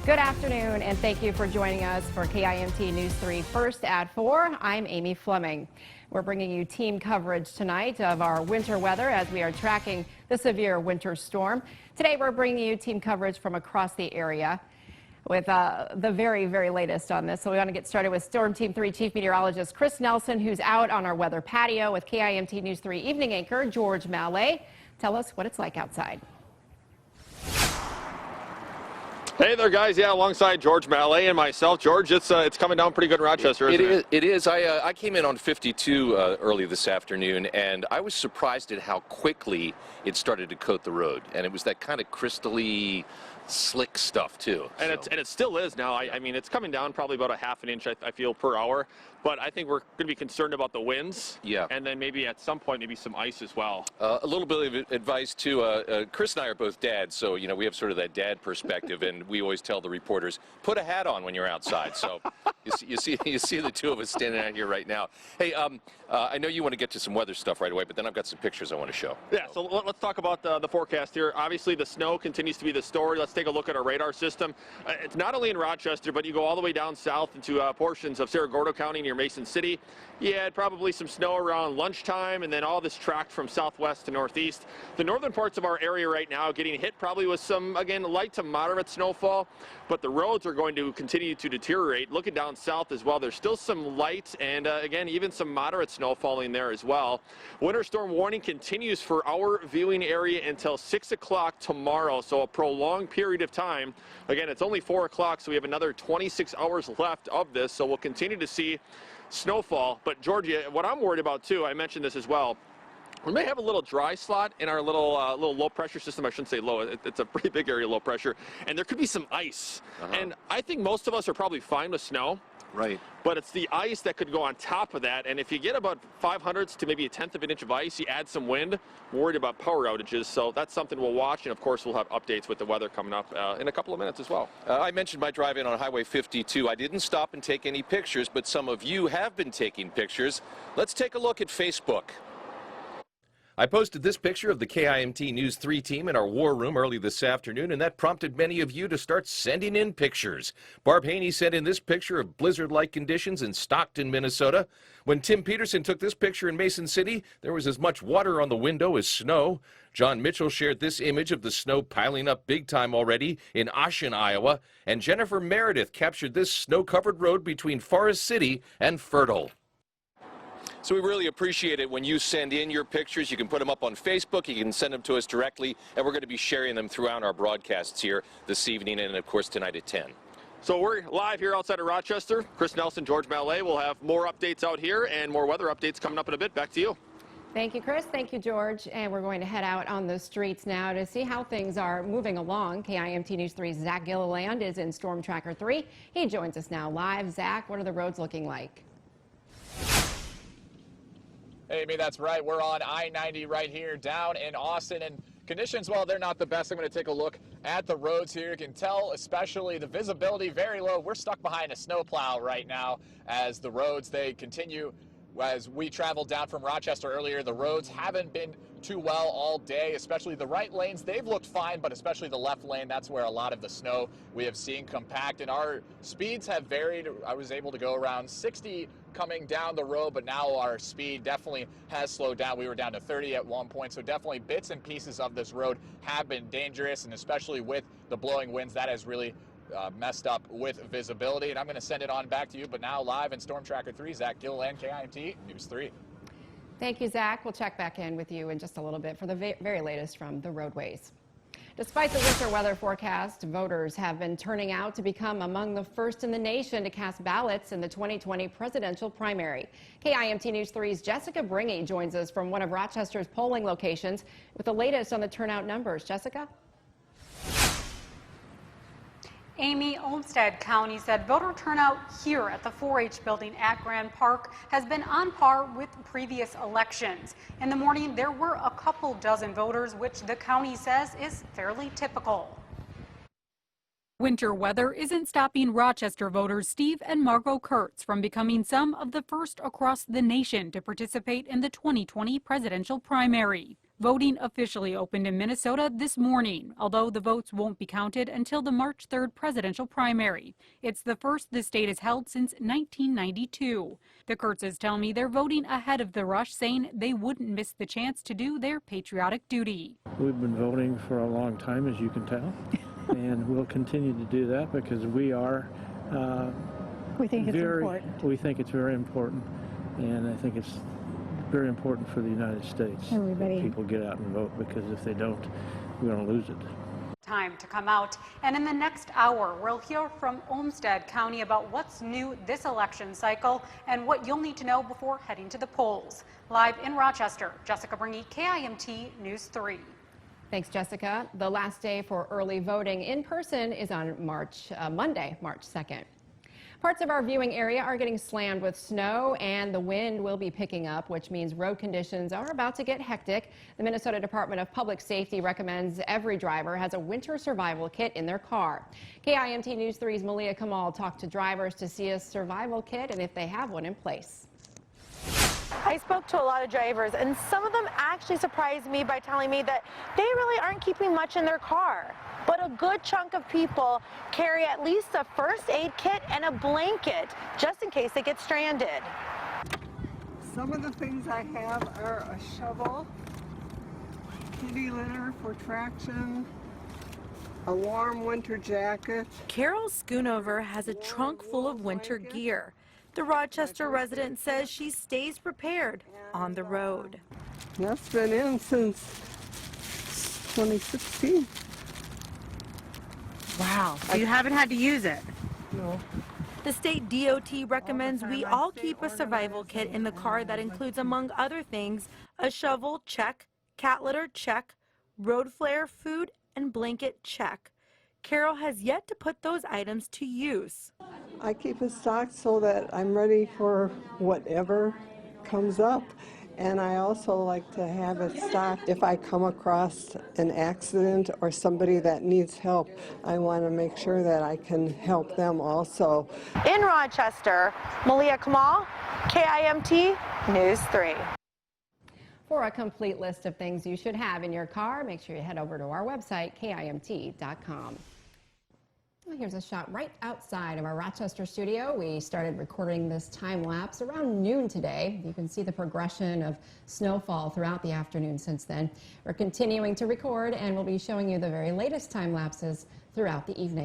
Good afternoon, and thank you for joining us for KIMT News 3 First at 4. I'm Amy Fleming. We're bringing you team coverage tonight of our winter weather as we are tracking the severe winter storm. Today, we're bringing you team coverage from across the area with the very latest on this. So we want to get started with Storm Team 3 Chief Meteorologist Chris Nelson, who's out on our weather patio with KIMT News 3 evening anchor George Mallet. Tell us what it's like outside. Hey there, guys. Yeah, alongside George Mallet and myself. George, it's coming down pretty good in Rochester, isn't it? It is. I came in on 52 early this afternoon, and I was surprised at how quickly it started to coat the road. And it was that kind of crystally slick stuff, too. And it still is now. I mean, it's coming down probably about a half an inch, I feel, per hour. But I think we're going to be concerned about the winds. Yeah. And then maybe at some point, maybe some ice as well. A little bit of advice, too. Chris and I are both dads, so, you know, we have sort of that dad perspective, and we always tell the reporters, put a hat on when you're outside. So you see the two of us standing out here right now. Hey, I know you want to get to some weather stuff right away, but then I've got some pictures I want to show. Yeah, so let's talk about the forecast here. Obviously, the snow continues to be the story. Let's take a look at our radar system. It's not only in Rochester, but you go all the way down south into portions of Cerro Gordo County near Mason City. You had probably some snow around lunchtime, and then all this tracked from southwest to northeast. The northern parts of our area right now getting hit probably with some, again, light to moderate snowfall, but the roads are going to continue to deteriorate. Looking down south as well, there's still some light and, again, even some moderate snow falling there as well. Winter storm warning continues for our viewing area until 6 o'clock tomorrow, so a prolonged period of time. Again, it's only 4 o'clock, so we have another 26 hours left of this, so we'll continue to see snowfall. But Georgia, what I'm worried about too, I mentioned this as well, we may have a little dry slot in our little low pressure system. I shouldn't say low, it's a pretty big area, low pressure, and there could be some ice. And I think most of us are probably fine with snow. Right. But it's the ice that could go on top of that, and if you get about 0.05 to maybe 1/10 of an inch of ice, you add some wind, worried about power outages, so that's something we'll watch, and of course we'll have updates with the weather coming up in a couple of minutes as well. I mentioned my drive in on Highway 52. I didn't stop and take any pictures, but some of you have been taking pictures. Let's take a look at Facebook. I posted this picture of the KIMT News 3 team in our war room early this afternoon, and that prompted many of you to start sending in pictures. Barb Haney sent in this picture of blizzard-like conditions in Stockton, Minnesota. When Tim Peterson took this picture in Mason City, there was as much water on the window as snow. John Mitchell shared this image of the snow piling up big time already in Ashen, Iowa. And Jennifer Meredith captured this snow-covered road between Forest City and Fertile. So we really appreciate it when you send in your pictures. You can put them up on Facebook. You can send them to us directly, and we're going to be sharing them throughout our broadcasts here this evening and, of course, tonight at 10. So we're live here outside of Rochester. Chris Nelson, George Mallet. We'll have more updates out here and more weather updates coming up in a bit. Back to you. Thank you, Chris. Thank you, George. And we're going to head out on the streets now to see how things are moving along. KIMT News 3's Zach Gilleland is in Storm Tracker 3. He joins us now live. Zach, what are the roads looking like? Amy, that's right. We're on I-90 right here down in Austin, and conditions, well, they're not the best. I'm going to take a look at the roads here. You can tell, especially the visibility very low. We're stuck behind a snowplow right now as the roads, they continue. As we traveled down from Rochester earlier, the roads haven't been too well all day, especially the right lanes. They've looked fine, but especially the left lane, that's where a lot of the snow we have seen compact. And our speeds have varied. I was able to go around 60 coming down the road, but now our speed definitely has slowed down. We were down to 30 at one point, so definitely bits and pieces of this road have been dangerous, and especially with the blowing winds, that has really messed up with visibility. And I'm going to send it on back to you, but now live in Storm Tracker 3, Zach Gilleland, KIMT News 3. Thank you, Zach. We'll check back in with you in just a little bit for the very latest from the roadways. Despite the winter weather forecast, voters have been turning out to become among the first in the nation to cast ballots in the 2020 presidential primary. KIMT News 3's Jessica Bringe joins us from one of Rochester's polling locations with the latest on the turnout numbers. Jessica? Amy, Olmsted County said voter turnout here at the 4-H building at Grand Park has been on par with previous elections. In the morning, there were a couple dozen voters, which the county says is fairly typical. Winter weather isn't stopping Rochester voters Steve and Margot Kurtz from becoming some of the first across the nation to participate in the 2020 presidential primary. Voting officially opened in Minnesota this morning, although the votes won't be counted until the March 3rd presidential primary. It's the first the state has held since 1992. The Kurtzes tell me they're voting ahead of the rush, saying they wouldn't miss the chance to do their patriotic duty. We've been voting for a long time, as you can tell, and we'll continue to do that because we are we think it's important. We think it's very important, and I think it's very important for the United States. Everybody. That people get out and vote, because if they don't, we're going to lose it. Time to come out, and in the next hour we'll hear from Olmsted County about what's new this election cycle and what you'll need to know before heading to the polls. Live in Rochester, Jessica Bringe, KIMT News 3. Thanks, Jessica. The last day for early voting in person is on Monday, March 2nd. Parts of our viewing area are getting slammed with snow, and the wind will be picking up, which means road conditions are about to get hectic. The Minnesota Department of Public Safety recommends every driver has a winter survival kit in their car. KIMT News 3's Malia Kamal talked to drivers to see a survival kit and if they have one in place. I spoke to a lot of drivers, and some of them actually surprised me by telling me that they really aren't keeping much in their car. But a good chunk of people carry at least a first aid kit and a blanket just in case they get stranded. Some of the things I have are a shovel, kitty litter for traction, a warm winter jacket. Carol Schoonover has a trunk full of winter gear. The Rochester resident says she stays prepared on the road. That's been in since 2016. Wow, so you haven't had to use it? No. The state DOT recommends we all keep a survival kit in the car that includes, among other things, a shovel, check, cat litter, check, road flare, food, and blanket, check. Carol has yet to put those items to use. I keep it stocked so that I'm ready for whatever comes up. And I also like to have it stocked if I come across an accident or somebody that needs help. I want to make sure that I can help them also. In Rochester, Malia Kamal, KIMT News 3. For a complete list of things you should have in your car, make sure you head over to our website, KIMT.com. Well, here's a shot right outside of our Rochester studio. We started recording this time lapse around noon today. You can see the progression of snowfall throughout the afternoon since then. We're continuing to record, and we'll be showing you the very latest time lapses throughout the evening.